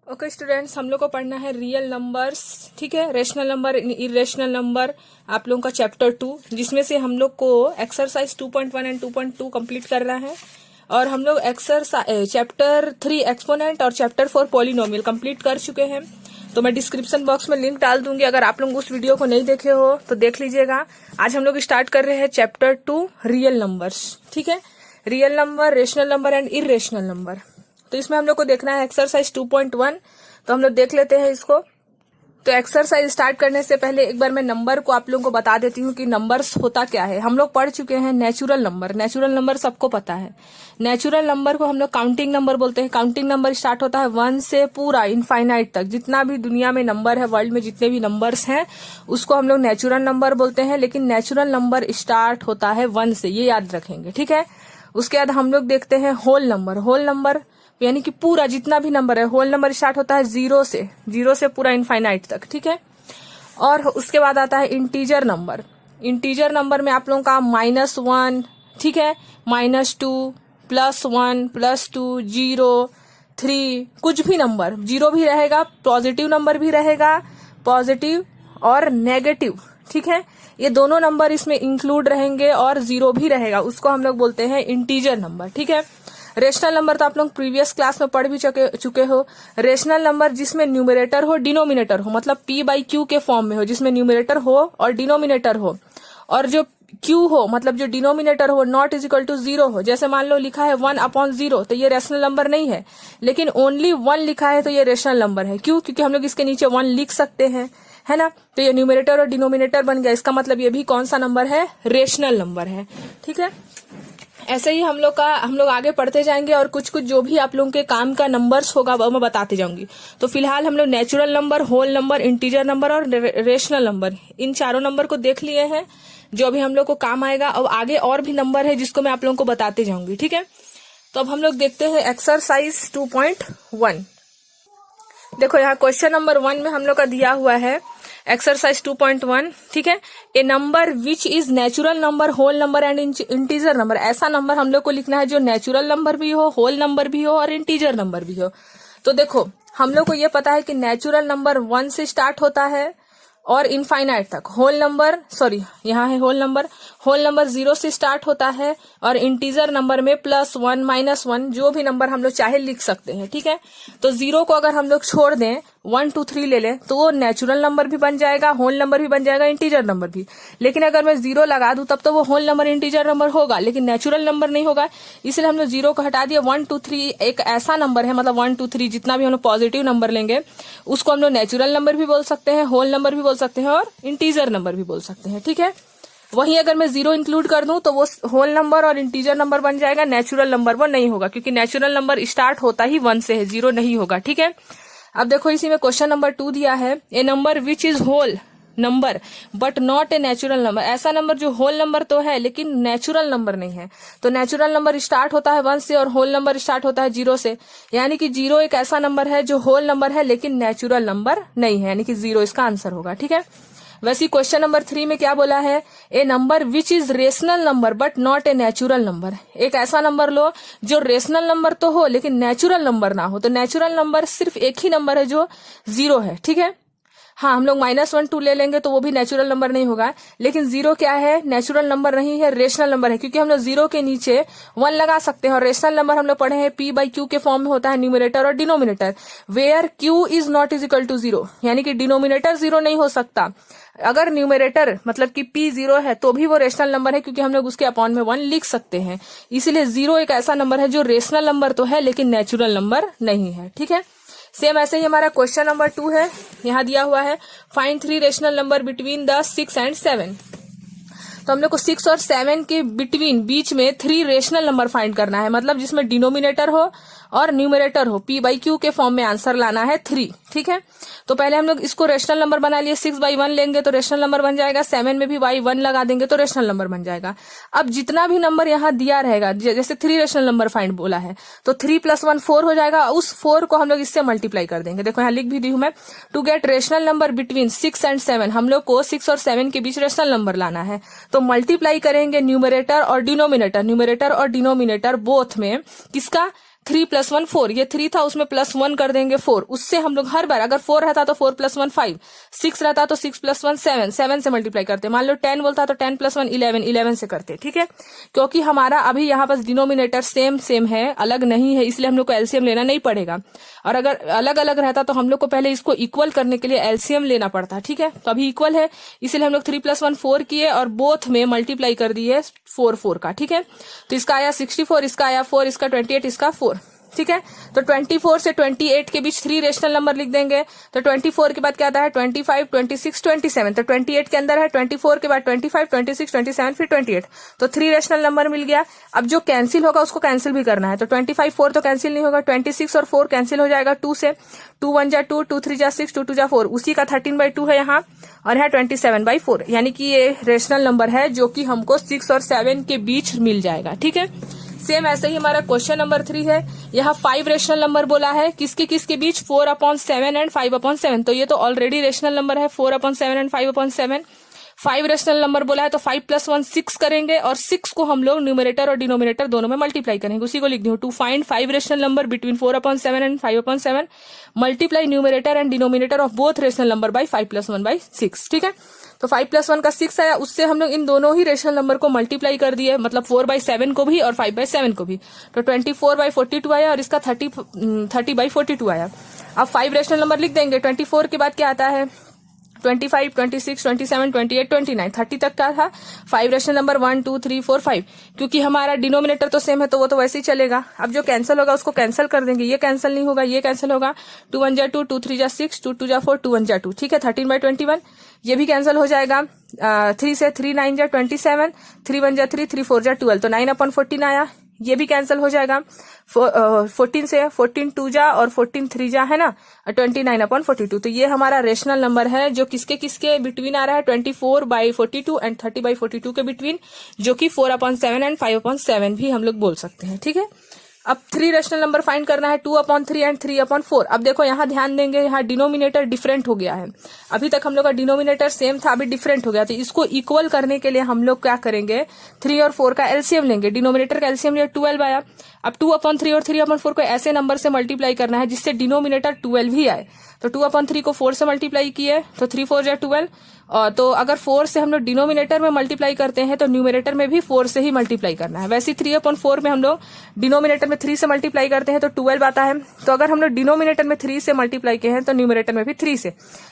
Okay students, हम लोग को पढ़ना है रियल नंबर्स। ठीक है, रेशनल नंबर, इरेशनल नंबर, आप लोगों का चैप्टर 2, जिसमें से हम लोग को एक्सरसाइज 2.1 एंड 2.2 कंप्लीट करना है। और हम लोग एक्सरसाइज चैप्टर 3 एक्सपोनेंट और चैप्टर 4 पॉलिनोमियल कंप्लीट कर चुके हैं। तो मैं डिस्क्रिप्शन बॉक्स में लिंक डाल दूंगी, अगर आप लोग उस वीडियो को नहीं देखे हो तो देख लीजिएगा। आज हम लोग स्टार्ट कर रहे हैं चैप्टर 2 रियल नंबर्स। ठीक है, real number, rational number and irrational number. तो इसमें हम लोग को देखना है एक्सरसाइज 2.1। तो हम लोग देख लेते हैं इसको। तो एक्सरसाइज स्टार्ट करने से पहले एक बार मैं नंबर को आप लोगों को बता देती हूँ कि नंबर्स होता क्या है। हम लोग पढ़ चुके हैं नेचुरल नंबर। नेचुरल नंबर सबको पता है। नेचुरल नंबर को हम लोग काउंटिंग नंबर बोलते हैं। काउंटिंग नंबर स्टार्ट होता है 1 से पूरा इनफाइनाइट तक, जितना भी दुनिया में नंबर है, वर्ल्ड में जितने भी नंबर्स हैं, उसको हम लोग नेचुरल नंबर बोलते हैं। लेकिन नेचुरल नंबर स्टार्ट होता है 1 से, ये याद रखेंगे। ठीक है, उसके बाद हम लोग देखते हैं होल नंबर। होल नंबर यानी कि पूरा जितना भी नंबर है, होल नंबर स्टार्ट होता है 0 से पूरा इनफाइनाइट तक। ठीक है, और उसके बाद आता है इंटीजर नंबर। इंटीजर नंबर में आप लोगों का -1, ठीक है, -2, +1, +2, 0, 3, कुछ भी नंबर, 0 भी रहेगा, पॉजिटिव नंबर भी रहेगा, पॉजिटिव और नेगेटिव। ठीक है, ये दोनों नंबर इसमें इंक्लूड रहेंगे और 0 भी रहेगा, उसको हम लोग बोलते हैं इंटीजर नंबर। ठीक है, रेशनल नंबर तो आप लोग प्रीवियस क्लास में पढ़ भी चुके हो। रेशनल नंबर जिसमें न्यूमरेटर हो, डिनोमिनेटर हो, मतलब P/Q के फॉर्म में हो, जिसमें न्यूमरेटर हो और डिनोमिनेटर हो, और जो Q हो मतलब जो डिनोमिनेटर हो नॉट इज इक्वल टू 0 हो। जैसे मान लो लिखा है 1/0, तो ये रेशनल नंबर नहीं है। लेकिन ओनली 1 लिखा है तो ये रेशनल नंबर है। क्यों? क्योंकि हम लोग इसके नीचे 1 लिख सकते हैं, है ना। तो ये न्यूमरेटर और डिनोमिनेटर बन गया, इसका मतलब ये भी कौन सा नंबर है? रेशनल नंबर है। ठीक है, ऐसे ही हम लोग आगे पढ़ते जाएंगे और कुछ जो भी आप लोगों के काम का नंबर्स होगा वो मैं बताते जाऊंगी। तो फिलहाल हम लोग natural number, whole number, integer number और रेशनल नंबर, इन चारों नंबर को देख लिए हैं, जो अभी हम लोग को काम आएगा। अब आगे और भी नंबर है जिसको मैं आप लोगों को बताते जाऊंगी। ठीक है, तो अब हम लोग देखते हैं एक्सरसाइज 2.1। देखो यहाँ क्वेश्चन नंबर 1 में हम लोग का दिया हुआ है एक्सरसाइज 2.1। ठीक है, a number which is natural number, whole number and integer number. ऐसा नंबर हम लोग को लिखना है जो नेचुरल नंबर भी हो, होल नंबर भी हो और इंटीजर नंबर भी हो। तो देखो हम लोग को ये पता है कि नेचुरल नंबर 1 से स्टार्ट होता है और इनफाइनाइट तक। होल नंबर, सॉरी यहाँ है होल नंबर 0 से स्टार्ट होता है और इंटीजर नंबर में +1, -1, जो भी नंबर हम लोग चाहे लिख सकते हैं। ठीक है, तो 0 को अगर हम लोग छोड़ दें, 1, 2, 3 ले लें, तो वो नेचुरल नंबर भी बन जाएगा, होल नंबर भी बन जाएगा, इंटीजर नंबर भी। लेकिन अगर मैं 0 लगा दूं तब तो वो होल नंबर, इंटीजर नंबर होगा, लेकिन नेचुरल नंबर नहीं होगा। इसलिए हम लोग 0 को हटा दिया। 1, 2, 3 एक ऐसा नंबर है, मतलब 1, 2, 3 जितना भी हम लोग पॉजिटिव नंबर लेंगे उसको हम लोग नेचुरल नंबर भी बोल सकते हैं, होल नंबर भी बोल सकते हैं और इंटीजर नंबर भी बोल सकते हैं। ठीक है, वहीं अगर मैं 0 इंक्लूड कर दूं तो वो होल नंबर और इंटीजर नंबर बन जाएगा, नेचुरल नंबर वो नहीं होगा, क्योंकि नेचुरल नंबर स्टार्ट होता ही 1 से है, 0 नहीं होगा। ठीक है, अब देखो इसी में क्वेश्चन नंबर 2 दिया है, a number which is whole number but not a natural number. ऐसा नंबर जो होल नंबर तो है लेकिन नेचुरल नंबर नहीं है। तो नेचुरल नंबर स्टार्ट होता है 1 से और होल नंबर स्टार्ट होता है 0 से, यानी कि 0 एक ऐसा नंबर है जो होल नंबर है लेकिन नेचुरल नंबर नहीं है, यानी कि 0 इसका आंसर होगा। ठीक है, वैसे क्वेश्चन नंबर 3 में क्या बोला है, a number which is rational number but not a natural number. एक ऐसा नंबर लो जो रेशनल नंबर तो हो लेकिन नेचुरल नंबर ना हो। तो नेचुरल नंबर सिर्फ एक ही नंबर है जो 0 है। ठीक है, हाँ हम लोग -1, 2 ले लेंगे तो वो भी नेचुरल नंबर नहीं होगा, लेकिन 0 क्या है? नेचुरल नंबर नहीं है, रेशनल नंबर है, क्योंकि हम लोग 0 के नीचे 1 लगा सकते हैं। और रेशनल नंबर हम लोग पढ़े हैं P/Q के फॉर्म में होता है, न्यूमरेटर और denominator, where Q is not is equal to 0, यानी कि डिनोमिनेटर 0 नहीं हो सकता। अगर न्यूमरेटर मतलब कि P 0 है तो भी वो रेशनल नंबर है, क्योंकि हम लोग उसके अपॉन में 1 लिख सकते हैं। इसीलिए 0 एक ऐसा नंबर है जो रेशनल नंबर तो है लेकिन नेचुरल नंबर नहीं है। ठीक है, सेम ऐसे ही हमारा क्वेश्चन नंबर 2 है, यहाँ दिया हुआ है find 3 rational number between the 6 and 7। तो हम लोग को 6 और 7 के बीच में 3 रेशनल नंबर फाइंड करना है, मतलब जिसमें डिनोमिनेटर हो और न्यूमरेटर हो, P/Q के फॉर्म में आंसर लाना है 3। ठीक है, तो पहले हम लोग इसको रेशनल नंबर बना लिए। 6/1 लेंगे तो रेशनल नंबर बन जाएगा, 7 में भी by 1 लगा देंगे तो रेशनल नंबर बन जाएगा। अब जितना भी नंबर यहाँ दिया रहेगा, जैसे 3 रेशनल नंबर फाइंड बोला है तो 3 + 1 4 हो जाएगा, उस 4 को हम लोग इससे मल्टीप्लाई कर देंगे। देखो यहाँ लिख भी दी हूं मैं, to get rational number between 6 and 7, हम लोग को 6 और 7 के बीच रेशनल नंबर लाना है। तो मल्टीप्लाई करेंगे न्यूमरेटर और डिनोमिनेटर, न्यूमरेटर और डिनोमिनेटर बोथ में, किसका? 3 + 1 4, ये 3 था उसमें +1 कर देंगे 4, उससे हम लोग हर बार अगर 4 रहता तो 4 + 1 5, 6 रहता तो 6 + 1 7, 7 से मल्टीप्लाई करते। मान लो 10 बोलता तो 10 + 1 11, 11 से करते। ठीक है, क्योंकि हमारा अभी यहाँ पास डिनोमिनेटर सेम है, अलग नहीं है, इसलिए हम लोग को एलसीएम लेना नहीं पड़ेगा। और अगर अलग अलग रहता तो हम लोग को पहले इसको इक्वल करने के लिए एलसीएम लेना पड़ता। ठीक है, तो अभी इक्वल है इसलिए हम लोग 3 + 1 4 किए और बोथ में मल्टीप्लाई कर दिए 4 4 का। ठीक है, तो इसका आया 64, इसका आया 4, इसका 28, इसका 4। ठीक है, तो 24 से 28 के बीच 3 रेशनल नंबर लिख देंगे। तो 24 के बाद क्या आता है 25, 26, 27। तो 28 के अंदर है 24 के बाद 25, 26, 27 फिर 28, तो 3 रेशनल नंबर मिल गया। अब जो कैंसिल होगा उसको कैंसिल भी करना है। तो 25 4 तो कैंसिल नहीं होगा, 26 और 4 कैंसिल हो जाएगा 2 से, 2 1 जा 2, 2 3 जा 6, 2 2 जा 4, उसी का 13/2 है यहाँ, और है 27/4, यानी कि ये रेशनल नंबर है जो कि हमको 6 और 7 के बीच मिल जाएगा। ठीक है, सेम ऐसे ही हमारा क्वेश्चन नंबर 3 है। यहाँ 5 रेशनल नंबर बोला है, किसके किसके बीच 4/7 एंड 5/7, तो ये तो ऑलरेडी रेशनल नंबर है 4/7 एंड 5/7। 5 रेशनल नंबर बोला है तो 5 + 1 6 करेंगे, और 6 को हम लोग न्यूमरेटर और डिनोमिनेटर दोनों में मल्टीप्लाई करेंगे। उसी को लिख दी हूँ, to find 5 rational number between 4/7 and 5/7, multiply numerator and denominator of both rational number by 5 + 1/6। ठीक है, तो 5 + 1 का 6 आया, उससे हम लोग इन दोनों ही रेशनल नंबर को मल्टीप्लाई कर दिए, मतलब 4/7 को भी और 5/7 को भी। तो 24/42 आया और इसका 30/42 आया। अब 5 रेशनल नंबर लिख देंगे। 24 के बाद क्या आता है 25, 26, 27, 28, 29, 30 तक का था। 5 रेशनल नंबर 1 2 3 4 5, क्योंकि हमारा डिनोमिनेटर तो सेम है तो वो तो वैसे ही चलेगा। अब जो कैंसिल होगा उसको कैंसिल कर देंगे, ये कैंसिल नहीं होगा, ये कैंसिल होगा। 2 1 जा 2, 2 3 जा 6, 2 2 जा 4, 2 1 जा 2। ठीक है, 13/21, ये भी कैंसिल हो जाएगा। 3 से 3 9 जा 27, 3 1 जा 3, 3 4 जा 12, तो 9/14 आया, ये भी कैंसिल हो जाएगा। 14 से 14 2 जा और 14 3 जा है ना, 29/42, तो ये हमारा रेशनल नंबर है जो किसके किसके बिटवीन आ रहा है 24/42 एंड 30/42 के बिटवीन, जो कि 4/7 एंड 5/7 भी हम लोग बोल सकते हैं। ठीक है, अब 3 रेशनल नंबर फाइंड करना है 2/3 एंड 3/4। अब देखो यहाँ ध्यान देंगे, यहाँ डिनोमिनेटर डिफरेंट हो गया है। अभी तक हम लोग का डिनोमिनेटर सेम था, अभी डिफरेंट हो गया, तो इसको इक्वल करने के लिए हम लोग क्या करेंगे 3 और 4 का एलसीएम लेंगे। डिनोमिनेटर का एलसीएम लिया 12 आया। अब 2/3 और 3/4 को ऐसे नंबर से मल्टीप्लाई करना है जिससे डिनोमिनेटर 12 ही आए। तो 2/3 को 4 से मल्टीप्लाई किए तो 3 4 जा 12, और तो अगर 4 से हम लोग डिनोमिनेटर में मल्टीप्लाई करते हैं तो न्यूमरेटर में भी 4 से ही मल्टीप्लाई करना है। वैसे 3/4 में हम लोग डिनोमिनेटर में 3 से मल्टीप्लाई करते हैं तो 12 आता है, तो अगर हम लोग डिनोमिनेटर में 3 से मल्टीप्लाई किए हैं तो न्यूमरेटर में भी 3 से,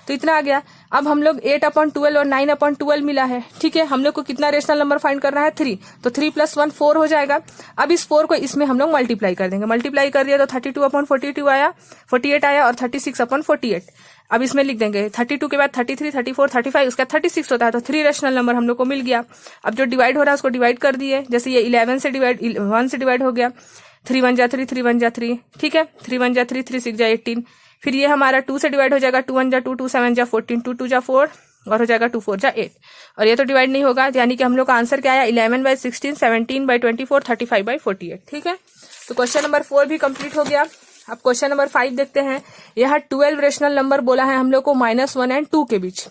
तो इतना आ गया। अब हम लोग 8/12 और 9/12 मिला है। ठीक है, हम लोग को कितना रेशनल नंबर फाइंड करना है 3, तो 3 + 1 4 हो जाएगा। अब इस 4 को इसमें हम लोग मल्टीप्लाई कर देंगे, मल्टीप्लाई कर दिया तो 32/42 आया, 48 आया और 36/48। अब इसमें लिख देंगे 32 के बाद 33, 34, 35, उसका 36 होता है, तो 3 रेशनल नंबर हम लोग को मिल गया। अब जो डिवाइड हो रहा है उसको डिवाइड कर दिए, जैसे ये 1 से डिवाइड हो गया, 3 1 जा 3, 3 1 जा 3। ठीक है, 3 1 जा 3, 3 6 जा 18। फिर ये हमारा 2 से डिवाइड हो जाएगा, 2 1 जा 2, 2 7 जा 14, 2 2 जा 4 और हो जाएगा 2 4 जा 8, और ये तो डिवाइड नहीं होगा, यानी कि हम लोग का आंसर क्या आया 11/16, 17/24, 35/48। ठीक है, तो क्वेश्चन नंबर 4 भी कंप्लीट हो गया। अब क्वेश्चन नंबर 5 देखते हैं। यहाँ 12 रेशनल नंबर बोला है हम लोग को -1 एंड 2 के बीच।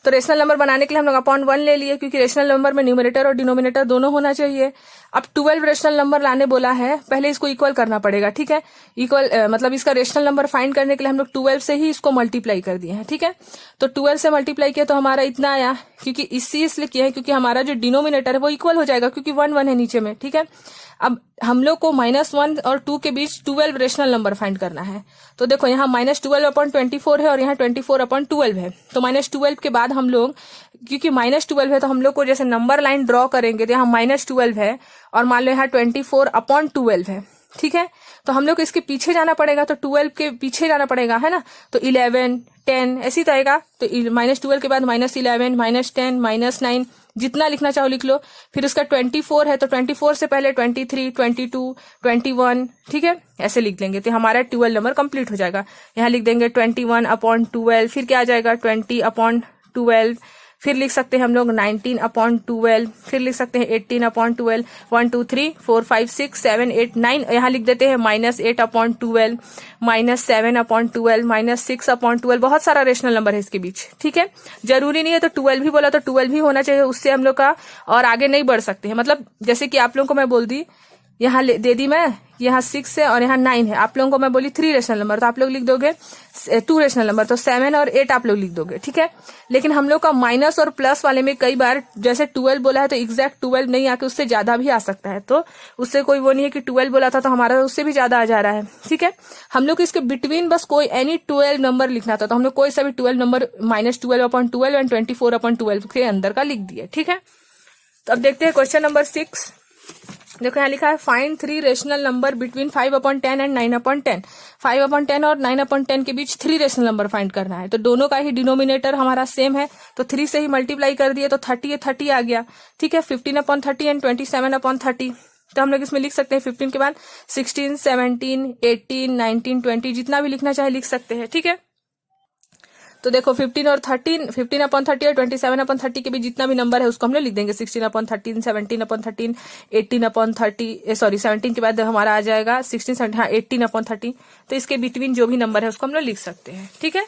तो रेशनल नंबर बनाने के लिए हम लोग /1 ले लिए, क्योंकि रेशनल नंबर में न्यूमरेटर और डिनोमिनेटर दोनों होना चाहिए। अब 12 रेशनल नंबर लाने बोला है, पहले इसको इक्वल करना पड़ेगा। ठीक है, इक्वल मतलब इसका रेशनल नंबर फाइंड करने के लिए हम लोग 12 से ही इसको मल्टीप्लाई कर दिए हैं। ठीक है, तो 12 से मल्टीप्लाई किया तो हमारा इतना आया, क्योंकि इसलिए किया है क्योंकि हमारा जो डिनोमिनेटर है वो इक्वल हो जाएगा, क्योंकि 1 1 है नीचे में। ठीक है, अब हम लोग को -1 और 2 के बीच 12 रेशनल नंबर फाइंड करना है। तो देखो यहाँ -12/24 है और यहाँ 24/12 है, तो -12 के बाद हम लोग, क्योंकि -12 है तो हम लोग को जैसे नंबर लाइन ड्रॉ करेंगे तो यहाँ -12 है और मान लो यहाँ 24/12 है। ठीक है, तो हम लोग को इसके पीछे जाना पड़ेगा, तो 12 के पीछे जाना पड़ेगा, है ना, तो 11 10 ऐसी तो आएगा। तो -12 के बाद -11 -10 -9, जितना लिखना चाहो लिख लो। फिर उसका 24 है तो 24 से पहले 23 22 21, ठीक है, ऐसे लिख लेंगे तो हमारा 12 नंबर कंप्लीट हो जाएगा। यहाँ लिख देंगे 21/12, फिर क्या आ जाएगा 20/12, फिर लिख सकते हैं हम लोग 19/12, फिर लिख सकते हैं 18/12, 1 2 3 4 5 6 7 8 9, यहाँ लिख देते हैं -8/12, -7/12, -6/12, बहुत सारा रेशनल नंबर है इसके बीच। ठीक है, जरूरी नहीं है तो 12 भी बोला तो 12 भी होना चाहिए, उससे हम लोग का और आगे नहीं बढ़ सकते हैं। मतलब जैसे कि आप लोगों को मैं बोल दी यहाँ दे दी मैं, यहाँ 6 है और यहाँ 9 है। आप लोगों को मैं बोली 3 रेशनल नंबर, तो आप लोग लिख दोगे 2 रेशनल नंबर, तो 7 और 8 आप लोग लिख दोगे, ठीक है। लेकिन हम लोग का माइनस और प्लस वाले में कई बार जैसे 12 बोला है तो एग्जैक्ट 12 नहीं आके उससे ज्यादा भी आ सकता है, तो उससे कोई वो नहीं है कि 12 बोला था तो हमारा उससे भी ज्यादा आ जा रहा है, ठीक है। हम लोग इसके बिटवीन बस कोई एनी 12 नंबर लिखना था, तो हम लोग कोई सा भी 12 नंबर -12/12 एंड 24/12 के अंदर का लिख दिए, ठीक है। तो अब देखते हैं क्वेश्चन नंबर 6। देखो यहाँ लिखा है find 3 rational number between 5/10 and 9/10। 5/10 और 9/10 के बीच 3 रेशनल नंबर फाइंड करना है। तो दोनों का ही डिनोमिनेटर हमारा सेम है, तो 3 से ही मल्टीप्लाई कर दिए तो 30 आ गया, ठीक है। 15/30 एंड 27/30। तो हम लोग इसमें लिख सकते हैं 15 के बाद 16, 17, 18, 19, 20 जितना भी लिखना चाहे लिख सकते हैं, ठीक है। तो देखो 15/30 और 27/30 के भी जितना भी नंबर है उसको हम लोग लिख देंगे 16/13, 17/13, 18/30, सॉरी 17 के बाद हमारा आ जाएगा 16, 17, हाँ 18/30। तो इसके बिटवीन जो भी नंबर है उसको हम लोग लिख सकते हैं, ठीक है।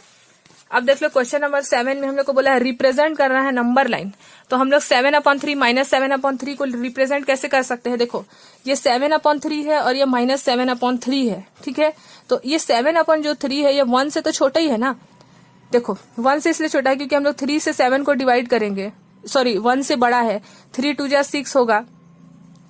अब देख लो क्वेश्चन नंबर 7 में हम लोग को बोला है रिप्रेजेंट करना है नंबर लाइन। तो हम लोग 7/3 -7/3 को रिप्रेजेंट कैसे कर सकते हैं। देखो ये 7/3 है और ये -7/3 है, ठीक है। तो ये 7/3 है ये 1 से तो छोटा ही है ना। देखो 1 से इसलिए छोटा है क्योंकि हम लोग 3 से 7 को डिवाइड करेंगे, सॉरी 1 से बड़ा है, 3 2 6 होगा,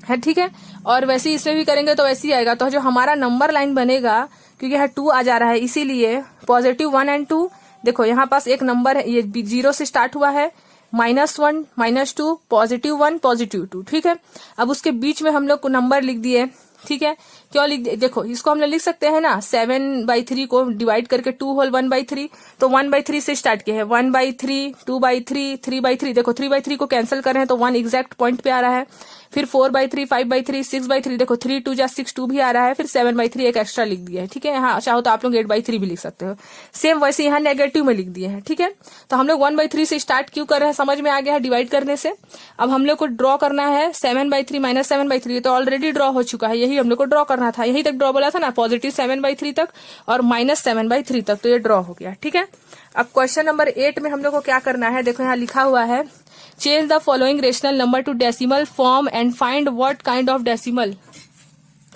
है, ठीक है। और वैसे ही इसमें भी करेंगे तो वैसे ही आएगा। तो जो हमारा नंबर लाइन बनेगा, क्योंकि यहाँ 2 आ जा रहा है इसीलिए +1 एंड 2। देखो यहाँ पास एक नंबर है, ये 0 से स्टार्ट हुआ है, -1 -2 +1 +2, ठीक है। अब उसके बीच में हम लोग को नंबर लिख दिए, ठीक है। क्यों लिख दिए, देखो इसको हम लोग लिख सकते हैं ना 7/3 को डिवाइड करके 2 होल 1/3, तो 1/3 से स्टार्ट किया है, 1/3, 2/3, 3/3। देखो 3/3 को कैंसिल कर रहे हैं तो 1 एग्जैक्ट पॉइंट पे आ रहा है। फिर 4/3, 5/3, 6/3, देखो 3 2 6 2 भी आ रहा है। फिर 7/3 एक एक्स्ट्रा लिख दिया है, ठीक है। यहाँ चाहो तो आप लोग 8/3 भी लिख सकते हो, सेम वैसे यहाँ नेगेटिव में लिख दिए हैं, ठीक है। तो हम लोग 1/3 से स्टार्ट क्यों कर रहे हैं, समझ में आ गया है डिवाइड करने से। अब हम लोग को ड्रॉ करना है 7/3 -7/3, तो ऑलरेडी ड्रॉ हो चुका है, यही हम लोग को ड्रॉ करना था। यही तक ड्रॉ बोला था ना, +7/3 तक और -7/3 तक, तो ये ड्रॉ हो गया, ठीक है। अब क्वेश्चन नंबर 8 में हम लोग को क्या करना है, देखो यहाँ लिखा हुआ है change the following rational number two decimal form and find what kind of decimal,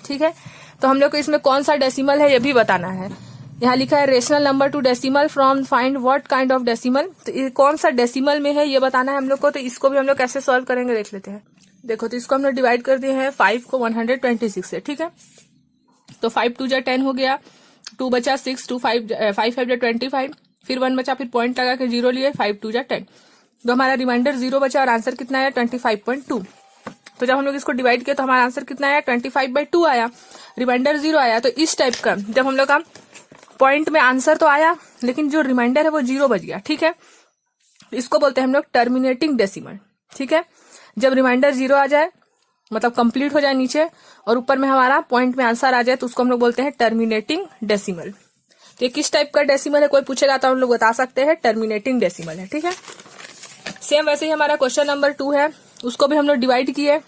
ठीक है। तो हम लोग को इसमें कौन सा डेसिमल है ये भी बताना है। यहाँ लिखा है rational number two decimal from find what kind of decimal, तो ये कौन सा डेसिमल में है ये बताना है हम लोग को। तो इसको भी हम लोग कैसे सॉल्व करेंगे देख लेते हैं। देखो तो इसको हम लोग डिवाइड कर दिए हैं 5 को 126 से, ठीक है। तो 5 2 10 हो गया, 2 बचा 6, 2 5 5 25, फिर 1 बचा, फिर पॉइंट लगा के 0 लिए, 5 2 10। तो हमारा रिमाइंडर 0 बचा और आंसर कितना आया 25.2। तो जब हम लोग इसको डिवाइड किया तो हमारा आंसर कितना आया 25/2 आया, रिमाइंडर 0 आया। तो इस टाइप का जब हम लोग का पॉइंट में आंसर तो आया लेकिन जो रिमाइंडर है वो 0 बच गया, ठीक है। इसको बोलते हैं हम लोग टर्मिनेटिंग डेसिमल, ठीक है। जब रिमाइंडर 0 आ जाए मतलब कंप्लीट हो जाए नीचे और ऊपर में हमारा पॉइंट में आंसर आ जाए तो उसको हम लोग बोलते हैं टर्मिनेटिंग डेसिमल। तो ये किस टाइप का डेसिमल है कोई पूछेगा तो हम लोग बता सकते हैं टर्मिनेटिंग डेसिमल है, ठीक है। सेम वैसे ही हमारा क्वेश्चन नंबर 2 है, उसको भी हम लोग डिवाइड किए।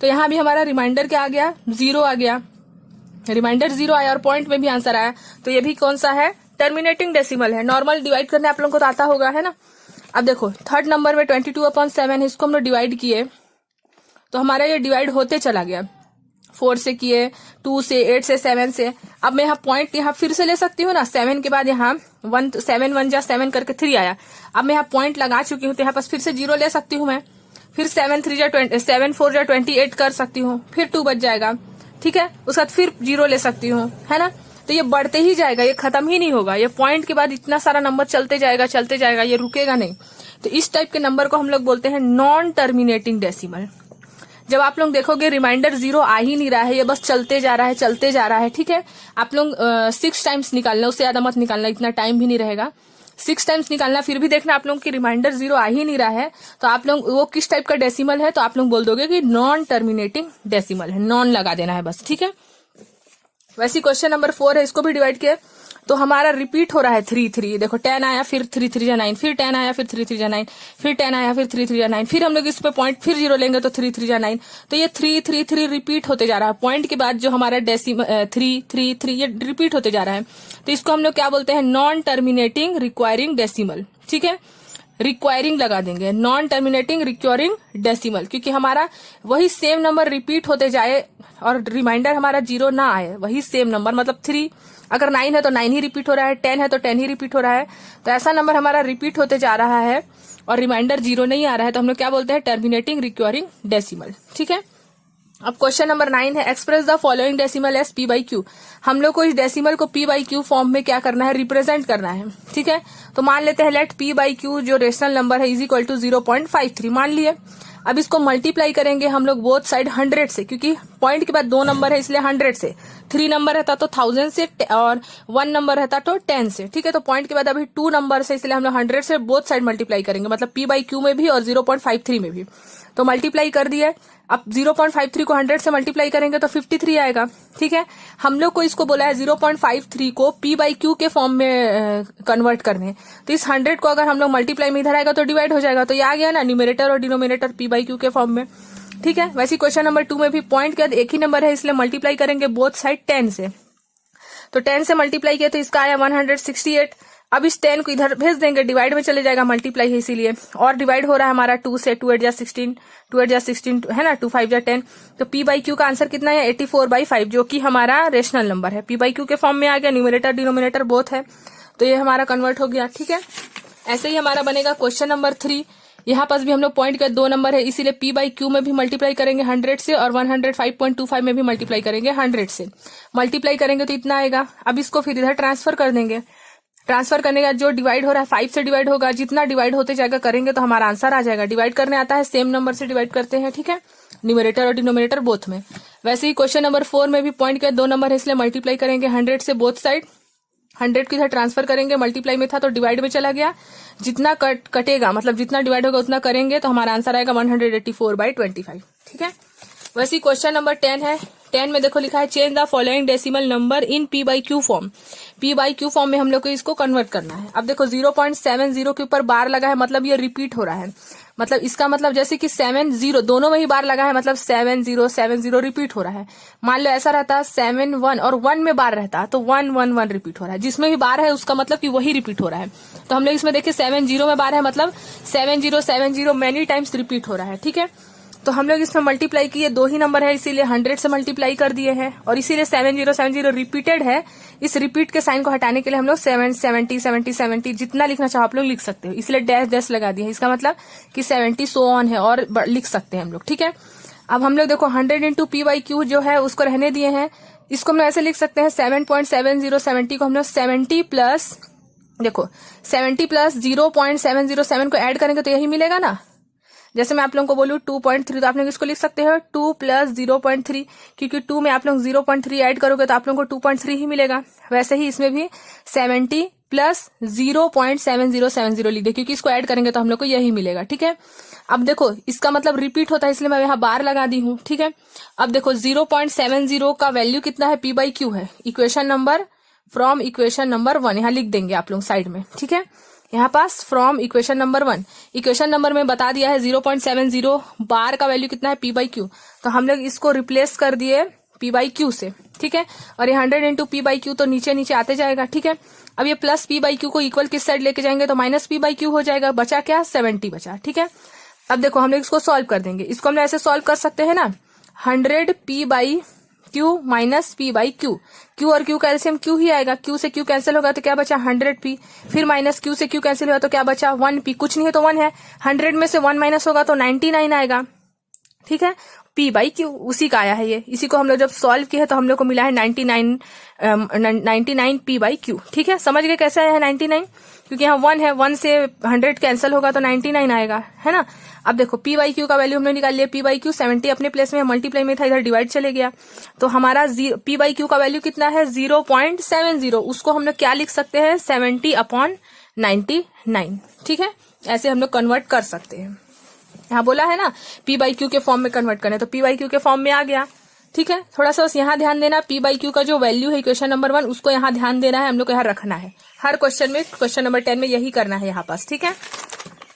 तो यहाँ भी हमारा रिमाइंडर क्या आ गया 0 आ गया, रिमाइंडर 0 आया और पॉइंट में भी आंसर आया। तो ये भी कौन सा है टर्मिनेटिंग डेसिमल है। नॉर्मल डिवाइड करने आप लोगों को तो आता होगा, है ना। अब देखो थर्ड नंबर में 22/7 है, इसको हम लोग डिवाइड किए तो हमारा ये डिवाइड होते चला गया, 4 से किए, 2 से, 8 से, 7 से। अब मैं यहाँ पॉइंट यहाँ फिर से ले सकती हूँ ना, 7 के बाद यहाँ 1 7 1 जा 7 करके 3 आया। अब मैं यहाँ पॉइंट लगा चुकी हूँ तो यहाँ पास फिर से 0 ले सकती हूँ मैं, फिर 7 3 जा 20, 7 4 जा 28 कर सकती हूँ, फिर 2 बच जाएगा, ठीक है। उसके बाद फिर 0 ले सकती हूँ, है ना। तो ये बढ़ते ही जाएगा, ये खत्म ही नहीं होगा, ये पॉइंट के बाद इतना सारा नंबर चलते जाएगा, ये रुकेगा नहीं। तो इस टाइप के नंबर को हम लोग बोलते हैं नॉन टर्मिनेटिंग डेसिमल। जब आप लोग देखोगे रिमाइंडर 0 आ ही नहीं रहा है, ये बस चलते जा रहा है, ठीक है। आप लोग 6 टाइम्स निकालना, उससे ज्यादा मत निकालना, इतना टाइम भी नहीं रहेगा। 6 टाइम्स निकालना, फिर भी देखना आप लोग की रिमाइंडर 0 आ ही नहीं रहा है तो आप लोग वो किस टाइप का डेसिमल है तो आप लोग बोल दोगे कि नॉन टर्मिनेटिंग डेसिमल है, नॉन लगा देना है बस, ठीक है। वैसे क्वेश्चन नंबर 4 है, इसको भी डिवाइड किया तो हमारा रिपीट हो रहा है 3 3। देखो 10 आया, फिर 3 3 जा 9, फिर 10 आया, फिर 3 3 जा 9, फिर 10 आया, फिर 3 3 जा 9, फिर हम लोग इस पे पॉइंट फिर 0 लेंगे तो 3 3 जा 9। तो ये 3 3 3 रिपीट होते जा रहा है, पॉइंट के बाद जो हमारा डेसिमल 3 3 3 ये रिपीट होते जा रहा है। तो इसको हम लोग क्या बोलते हैं नॉन टर्मिनेटिंग रिक्वायरिंग डेसिमल, ठीक है। रिक्वायरिंग लगा देंगे, नॉन टर्मिनेटिंग रिक्वायरिंग डेसिमल, क्योंकि हमारा वही सेम नंबर रिपीट होते जाए और रिमाइंडर हमारा 0 ना आए, वही सेम नंबर, मतलब 3 अगर 9 है तो 9 ही रिपीट हो रहा है, 10 है तो 10 ही रिपीट हो रहा है, तो ऐसा नंबर हमारा रिपीट होते जा रहा है और रिमाइंडर 0 नहीं आ रहा है, तो हम लोग क्या बोलते हैं, टर्मिनेटिंग रिक्वायरिंग डेसिमल। ठीक है, अब क्वेश्चन नंबर 9 है, express the following decimal S P by Q. हम लोग को इस डेसिमल को पी बाई क्यू फॉर्म में क्या करना है, रिप्रेजेंट करना है। ठीक है, तो मान लेते हैं लेट पी बाई क्यू जो रेशनल नंबर है इज इक्वल टू 0.53 मान लिए। अब इसको मल्टीप्लाई करेंगे हम लोग बोथ साइड 100 से, क्योंकि पॉइंट के बाद 2 नंबर है इसलिए 100 से, 3 नंबर रहता तो 1000 से और 1 नंबर रहता तो 10 से। ठीक है, तो पॉइंट के बाद अभी 2 नंबर से इसलिए हम लोग 100 से बोथ साइड मल्टीप्लाई करेंगे, मतलब पी बाई क्यू में भी और 0.53 में भी। तो मल्टीप्लाई कर दिया, अब 0.53 को 100 से मल्टीप्लाई करेंगे तो 53 आएगा। ठीक है, हम लोग को इसको बोला है 0.53 को पी बाई क्यू के फॉर्म में कन्वर्ट करने, तो इस 100 को अगर हम लोग मल्टीप्लाई में इधर आएगा तो डिवाइड हो जाएगा, तो ये आ गया ना न्यूमरेटर और डिनोमिनेटर पी बाई क्यू के फॉर्म में। ठीक है, वैसे क्वेश्चन नंबर 2 में भी पॉइंट के बाद एक ही नंबर है इसलिए मल्टीप्लाई करेंगे बोथ साइड 10 से, तो 10 से मल्टीप्लाई किया तो इसका आया 168। अब इस 10 को इधर भेज देंगे, डिवाइड में चले जाएगा, मल्टीप्लाई है इसीलिए, और डिवाइड हो रहा है हमारा 2 से, 2 8 जा 16, 2 8 जा 16 है ना, 2 5 जा 10, तो पी बाई क्यू का आंसर कितना है 84/5, जो कि हमारा रेशनल नंबर है, पी बाई क्यू के फॉर्म में आ गया, न्यूमरेटर डिनोमिनेटर बोथ है, तो ये हमारा कन्वर्ट हो गया। ठीक है, ऐसे ही हमारा बनेगा क्वेश्चन नंबर 3। यहाँ पास भी हम लोग पॉइंट के 2 नंबर है इसीलिए पी बाई क्यू में भी मल्टीप्लाई करेंगे 100 से और 105.25 में भी मल्टीप्लाई करेंगे 100 से। मल्टीप्लाई करेंगे तो इतना आएगा। अब इसको फिर इधर ट्रांसफर कर देंगे, ट्रांसफर करने का जो डिवाइड हो रहा है 5 से डिवाइड होगा, जितना डिवाइड होते जाएगा करेंगे तो हमारा आंसर आ जाएगा। डिवाइड करने आता है, सेम नंबर से डिवाइड करते हैं। ठीक है, न्यूमरेटर और डिनोमिनेटर बोथ में। वैसे ही क्वेश्चन नंबर 4 में भी पॉइंट के 2 नंबर है इसलिए मल्टीप्लाई करेंगे 100 से बोथ साइड, 100 को इधर ट्रांसफर करेंगे, मल्टीप्लाई में था तो डिवाइड में चला गया, जितना कटेगा मतलब जितना डिवाइड होगा उतना करेंगे तो हमारा आंसर आएगा 184/25। ठीक है, वैसे क्वेश्चन नंबर 10 है। 10 में देखो लिखा है change the following decimal number in P by Q form. P by Q form में हम लोग को इसको कन्वर्ट करना है। अब देखो 0.70 के ऊपर बार लगा है, मतलब ये रिपीट हो रहा है, मतलब इसका मतलब जैसे कि 70 दोनों में ही बार लगा है, मतलब 7070 रिपीट हो रहा है। मान लो ऐसा रहता 71 और 1 में बार रहता तो 111 रिपीट हो रहा है, जिसमें भी बार है उसका मतलब कि वही रिपीट हो रहा है। तो हम लोग इसमें देखिए 70 में बार है, मतलब 7070 मेनी टाइम्स रिपीट हो रहा है। ठीक है, तो हम लोग इसमें मल्टीप्लाई किए, 2 ही नंबर है इसीलिए 100 से मल्टीप्लाई कर दिए हैं, और इसीलिए 7070 रिपीटेड है। इस रिपीट के साइन को हटाने के लिए हम लोग 70 जितना लिखना चाहो आप लोग लिख सकते हो, इसलिए डैश डैश लगा दिया है। इसका मतलब कि 70 सो ऑन है और लिख सकते हैं हम लोग। ठीक है, अब हम लोग देखो 100 इंटू पी बाई क्यू जो है उसको रहने दिए हैं, इसको हम लोग ऐसे लिख सकते हैं 7.70 को हम लोग 70 प्लस देखो 70 प्लस 0.707 को ऐड करेंगे तो यही मिलेगा ना। जैसे मैं आप लोगों को बोलूँ 2.3 तो आप लोग इसको लिख सकते हो 2 प्लस 0.3, क्योंकि 2 में आप लोग 0.3 ऐड करोगे तो आप लोगों को 2.3 ही मिलेगा। वैसे ही इसमें भी 70 प्लस 0.7070 लिख दे, क्योंकि इसको ऐड करेंगे तो हम लोग को यही मिलेगा। ठीक है, अब देखो इसका मतलब रिपीट होता है इसलिए मैं यहाँ बार लगा दी हूँ। ठीक है, अब देखो 0.70 का वैल्यू कितना है, पी बाई क्यू है, equation number from equation number 1 यहाँ लिख देंगे आप लोग साइड में। ठीक है, यहाँ pass from equation number 1, equation number में बता दिया है 0.70 बार का वैल्यू कितना है पी बाई क्यू, तो हम लोग इसको रिप्लेस कर दिए पी बाई क्यू से। ठीक है, और ये 100 इंटू पी बाई क्यू तो नीचे नीचे आते जाएगा। ठीक है, अब ये प्लस पी बाई क्यू को इक्वल किस साइड लेके जाएंगे तो माइनस पी बाई क्यू हो जाएगा, बचा क्या 70 बचा। ठीक है, अब देखो हम लोग इसको सॉल्व कर देंगे, इसको हम लोग ऐसे सॉल्व कर सकते हैं ना, 100 P by Q minus P by Q, Q और क्यू का एलसीएम क्यू ही आएगा, क्यू से क्यू कैंसिल होगा तो क्या बचा 100 पी, फिर माइनस क्यू से क्यू कैंसिल हुआ तो क्या बचा 1 पी, कुछ नहीं है तो 1 है, 100 में से 1 माइनस होगा तो 99 आएगा। ठीक है, पी बाई क्यू उसी का आया है ये, इसी को हम लोग जब सॉल्व किए तो हम लोग को मिला है 99 पी बाई क्यू। ठीक है, समझ गए कैसे आया है 99, क्योंकि यहाँ 1 है, 1 से 100 कैंसिल होगा तो 99 आएगा, है ना। अब देखो पी बाई क्यू का वैल्यू हमने निकाल लिया, पी बाई क्यू 70 अपने प्लेस में मल्टीप्लाई में था, इधर डिवाइड चले गया, तो हमारा पी बाई क्यू का वैल्यू कितना है 0.70, उसको हम लोग क्या लिख सकते हैं 70/99। ठीक है, ऐसे हम लोग कन्वर्ट कर सकते हैं। यहाँ बोला है ना पी बाई क्यू के फॉर्म में कन्वर्ट करने, तो पी बाई क्यू के फॉर्म में आ गया। ठीक है, थोड़ा सा बस यहाँ ध्यान देना, पी बाई क्यू का जो वैल्यू है इक्वेशन नंबर 1 उसको यहाँ ध्यान देना है, हम लोग को यहाँ रखना है हर क्वेश्चन में, क्वेश्चन नंबर 10 में यही करना है यहाँ पास। ठीक है,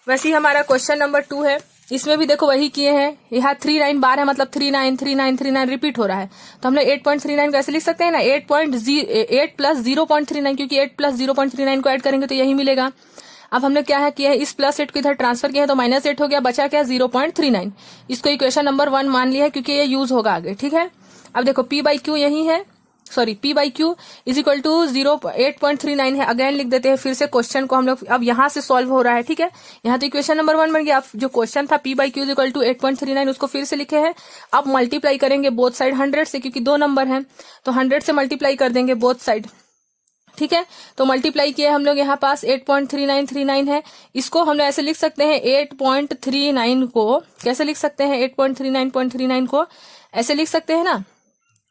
वैसे ही हमारा क्वेश्चन नंबर 2 है, इसमें भी देखो वही किए हैं, यहाँ 39 बार है, मतलब 39 रिपीट हो रहा है, तो हम लोग 8.39 कैसे लिख सकते हैं ना 8 प्लस 0.39, क्योंकि 8 प्लस 0.39 को ऐड करेंगे तो यही मिलेगा। अब हमने क्या है किया है, इस प्लस 8 को इधर ट्रांसफर किया है तो -8 हो गया, बचा क्या 0.39। इसको इक्वेशन नंबर 1 मान लिया है क्योंकि ये यूज होगा आगे, ठीक है। अब देखो P/Q यही है, sorry P/Q is equal to 8.39 है। अगेन लिख देते हैं फिर से क्वेश्चन को हम लोग, अब यहाँ से सॉल्व हो रहा है, ठीक है। यहाँ तो इक्वेशन नंबर 1 बन गया। अब जो क्वेश्चन था P/Q इज इक्वल टू 8.39 उसको फिर से लिखे हैं। अब मल्टीप्लाई करेंगे बोथ साइड 100 से, क्योंकि 2 नंबर हैं तो 100 से मल्टीप्लाई कर देंगे बोथ साइड, ठीक है। तो मल्टीप्लाई किया हम लोग, यहाँ पास 8.3939 है। इसको हम लोग ऐसे लिख सकते हैं 8.39 को कैसे लिख सकते हैं, 8.39.39 को ऐसे लिख सकते हैं ना।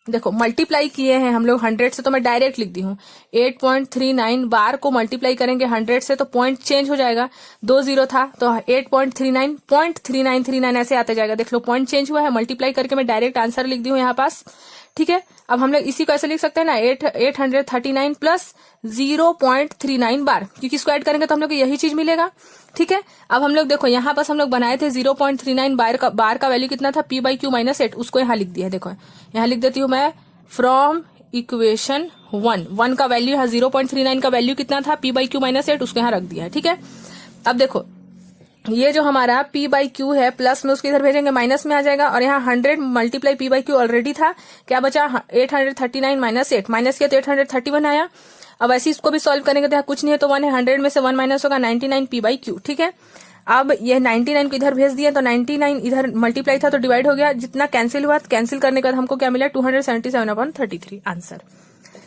देखो मल्टीप्लाई किए हैं हम लोग 100 से, तो मैं डायरेक्ट लिख दी हूँ 8.39 बार को मल्टीप्लाई करेंगे 100 से तो पॉइंट चेंज हो जाएगा, 2 0 था तो 8.39.3939 ऐसे आते जाएगा। देख लो पॉइंट चेंज हुआ है, मल्टीप्लाई करके मैं डायरेक्ट आंसर लिख दी हूँ यहाँ पास, ठीक है। अब हम लोग इसी को ऐसे लिख सकते हैं ना 839 प्लस 0.39 बार, क्योंकि इसको ऐड करेंगे तो हम लोग को यही चीज मिलेगा, ठीक है। अब हम लोग देखो यहाँ पास हम लोग बनाए थे 0.39 बार का वैल्यू कितना था, P/Q -8, उसको यहाँ लिख दिया है। देखो यहाँ लिख देती हूँ मैं, फ्रॉम इक्वेशन 1 का वैल्यू यहाँ 0.39 का वैल्यू कितना था, P/Q -8, उसको यहाँ रख दिया है, ठीक है। अब देखो ये जो हमारा P/Q है प्लस में उसको इधर भेजेंगे माइनस में आ जाएगा, और यहाँ 100 मल्टीप्लाई P/Q ऑलरेडी था, क्या बचा 839 -8 माइनस किया तो 831 आया। अब ऐसे इसको भी सॉल्व करेंगे तो यहाँ कुछ नहीं है तो 1 है, 100 में से 1 माइनस होगा 99 P/Q, ठीक है। अब ये 99 को इधर भेज दिया तो 99 इधर मल्टीप्लाई था तो डिवाइड हो गया, जितना कैंसिल हुआ कैंसिल करने के बाद हमको क्या मिला 277/33 आंसर।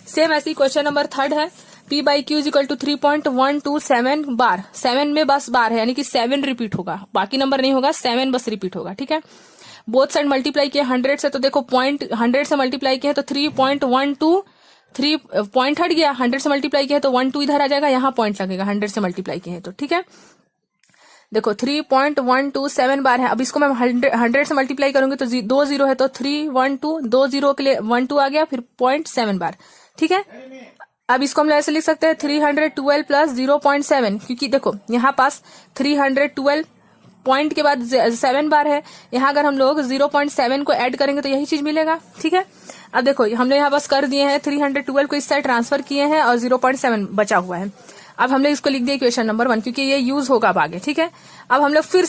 सेम ऐसी क्वेश्चन नंबर 3 है, P/Q इज इक्वल टू 3.127 बार, 7 में बस बार है यानी कि 7 रिपीट होगा, बाकी नंबर नहीं होगा, 7 बस रिपीट होगा, ठीक है। बोथ साइड मल्टीप्लाई किया 100 से, तो देखो पॉइंट 100 से मल्टीप्लाई किया तो 3.12 3 पॉइंट हट गया, 100 से मल्टीप्लाई किया तो 1 2 इधर आ जाएगा, यहाँ पॉइंट लगेगा 100 से मल्टीप्लाई किए तो, ठीक है। देखो 3.127 बार है। अब इसको मैं 100 से मल्टीप्लाई करूंगी तो 2 0 है तो 312 2 0 के लिए 1 2 आ गया, फिर 0.7 बार, ठीक है। अब इसको हम लोग ऐसे लिख सकते हैं 312 प्लस 0.7, क्योंकि देखो यहाँ पास 312 पॉइंट के बाद 7 बार है, यहाँ अगर हम लोग 0.7 को ऐड करेंगे तो यही चीज मिलेगा, ठीक है। अब देखो हमने यहाँ पास कर दिए हैं 312 को इस साइड ट्रांसफर किए हैं और 0.7 बचा हुआ है। अब हम लोग इसको लिख दिए इक्वेशन नंबर 1, क्योंकि ये यूज होगा अब आगे, ठीक है। अब हम लोग फिर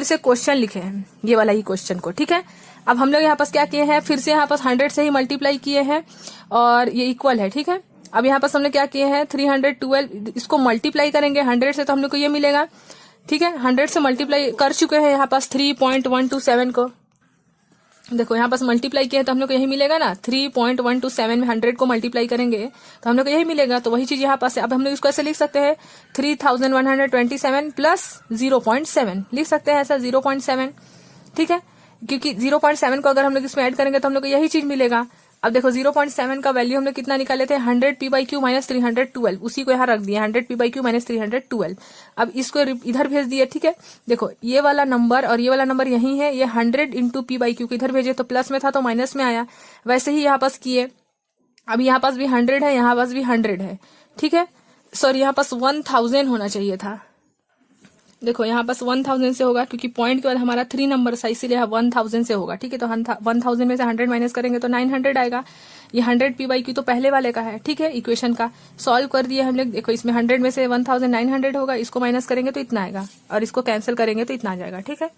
से क्वेश्चन लिखे हैं, ये वाला ही क्वेश्चन को, ठीक है। अब हम लोग यहाँ पास क्या किए हैं, फिर से यहाँ पास 100 से ही मल्टीप्लाई किए हैं और ये इक्वल है, ठीक है। अब यहाँ पास हमने क्या किए हैं 312, इसको मल्टीप्लाई करेंगे 100 से तो हम लोग को ये मिलेगा, ठीक है। 100 से मल्टीप्लाई कर चुके हैं यहाँ पास 3.127 को, देखो यहाँ पास मल्टीप्लाई किया है तो हम लोग को यही मिलेगा ना, 3.127 में 100 को मल्टीप्लाई करेंगे तो हम लोग को यही मिलेगा, तो वही चीज यहाँ पास है। अब हम लोग इसको ऐसे लिख सकते हैं 3127 प्लस 0.7 लिख सकते हैं ऐसा 0.7, ठीक है, क्योंकि 0.7 को अगर हम लोग इसमें ऐड करेंगे तो हम लोग को यही चीज मिलेगा। अब देखो 0.7 का वैल्यू हम लोग कितना निकाले थे 100 P/Q माइनस 312, उसी को यहाँ रख दिया 100 P/Q माइनस 312। अब इसको इधर भेज दिए, ठीक है। देखो ये वाला नंबर और ये वाला नंबर यही है, ये 100 इंटू P/Q को इधर भेजे तो प्लस में था तो माइनस में आया, वैसे ही यहाँ पास किए। अब यहाँ पास भी 100 है, यहाँ पास भी 100 है, ठीक है। सॉरी यहाँ पास 1000 होना चाहिए था, देखो यहाँ पास 1000 से होगा क्योंकि पॉइंट के बाद हमारा 3 नंबर था, इसीलिए 1000 से होगा, ठीक है। तो 1000 में से 100 माइनस करेंगे तो 900 आएगा। ये 100 P/Q तो पहले वाले का है, ठीक है। इक्वेशन का सॉल्व कर दिए हम लोग, देखो इसमें 100 में से 1900 होगा, इसको माइनस करेंगे तो इतना आएगा और इसको कैंसिल करेंगे तो इतना आ जाएगा, ठीक है।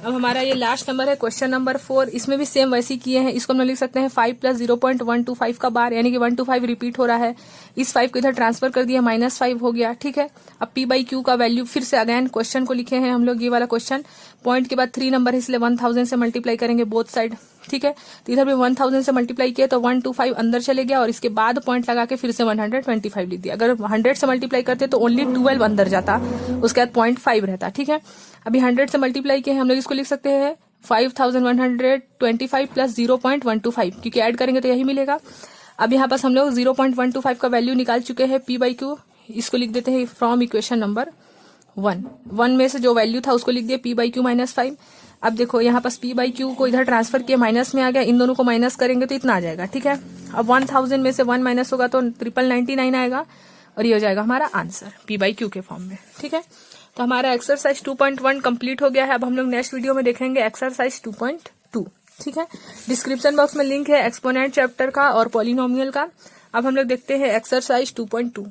अब हमारा ये लास्ट नंबर है क्वेश्चन नंबर 4, इसमें भी सेम वैसे किए हैं। इसको हम लोग लिख सकते हैं 5 प्लस 0.125 का बार, यानी कि 125 रिपीट हो रहा है। इस 5 को इधर ट्रांसफर कर दिया, -5 हो गया, ठीक है। अब P/Q का वैल्यू फिर से अगेन क्वेश्चन को लिखे हैं हम लोग, ये वाला क्वेश्चन पॉइंट के बाद 3 नंबर है इसलिए 1000 से मल्टीप्लाई करेंगे बोथ साइड, ठीक है। तो इधर भी 1000 से मल्टीप्लाई किया तो 125 अंदर चले गया और इसके बाद पॉइंट लगा के फिर से 125 लिख दिया। अगर 100 से मल्टीप्लाई करते तो ओनली 12 अंदर जाता, उसके बाद 0.5 रहता, ठीक है। अभी 100 से मल्टीप्लाई किए हम लोग, इसको लिख सकते हैं 5125 प्लस 0.125, क्योंकि ऐड करेंगे तो यही मिलेगा। अब यहाँ पास हम लोग 0.125 का वैल्यू निकाल चुके हैं P/Q, इसको लिख देते हैं फ्रॉम इक्वेशन नंबर 1 में से जो वैल्यू था उसको लिख दिया P/Q -5। अब देखो यहाँ पास P/Q को इधर ट्रांसफर किया, माइनस में आ गया, इन दोनों को माइनस करेंगे तो इतना आ जाएगा, ठीक है। अब 1000 में से 1 माइनस होगा तो 9999 आएगा और ये हो जाएगा हमारा आंसर P/Q के फॉर्म में, ठीक है। तो हमारा एक्सरसाइज 2.1 कंप्लीट हो गया है। अब हम लोग नेक्स्ट वीडियो में देखेंगे एक्सरसाइज 2.2, ठीक है। डिस्क्रिप्शन बॉक्स में लिंक है एक्सपोनेंट चैप्टर का और पॉलिनोमियल का। अब हम लोग देखते हैं एक्सरसाइज 2.2।